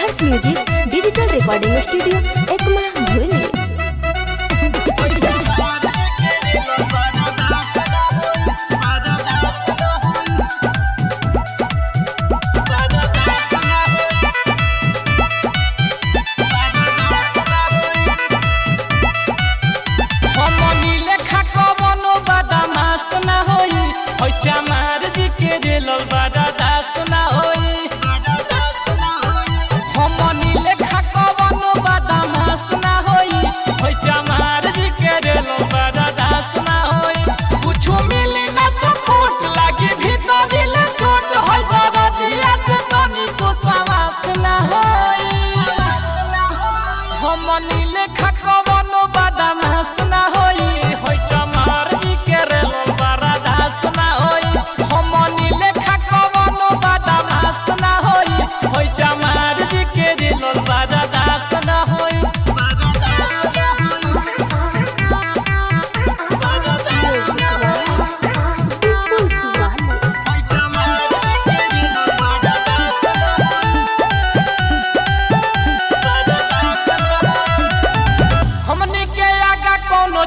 संघर्ष music digital recording studio एकमा भूली। नीले खकवनो बदमाश ना होई होई चमार जी के रेलो बरदास ना होई। हम नीले खकवनो बदमाश ना होई होई चमार जी के रेलो बरदास ना होई।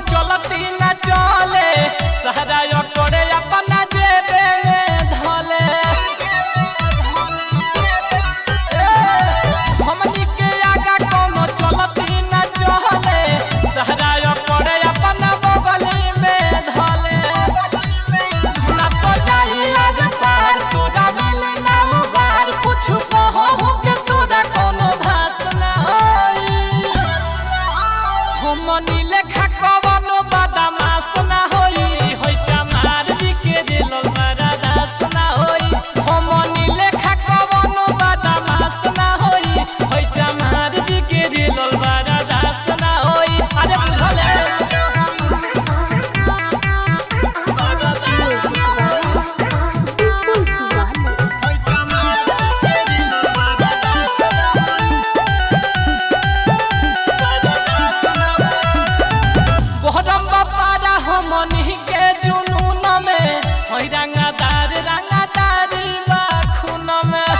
चलती न चले सहरा करे अपना जेबे में धले हमनी के आगा कोनो चलती न चले सहरा करे अपना बगली में धले ना तो जाई आज पार तोरा मिले ना उबार कुछ कहो के तोरा कोनो भात ना होई। हम नीले खकवनो बदमाश ना होई होई चमार जी के दिलो बरदास ना होई। हम नीले खकवनो बदमाश ना होई होई चमार जी के दिलो बरदास ना होई। अरे बुझले हमनी के जुनून में होई रंगदारी बा खून में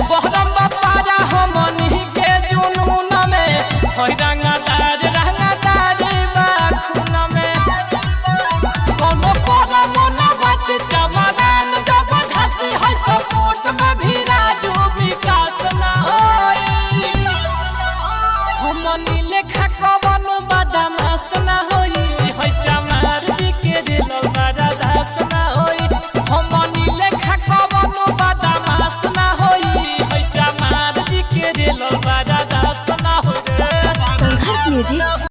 बहरम बापारा हमनी के जुनून में होई रंगदारी बा खून में कोनो परम न बच चमरान जब झांसी है सपोर्ट में भी राजू विकास ना होई। हम नीले खकवनो बदमाश ना होई होई चमार जी के दिलो बरदास ना होई। हम नीले खकवनो बदमाश ना होई होई चमार जी के दिलो बरदास ना होई। संघर्ष म्यूजिक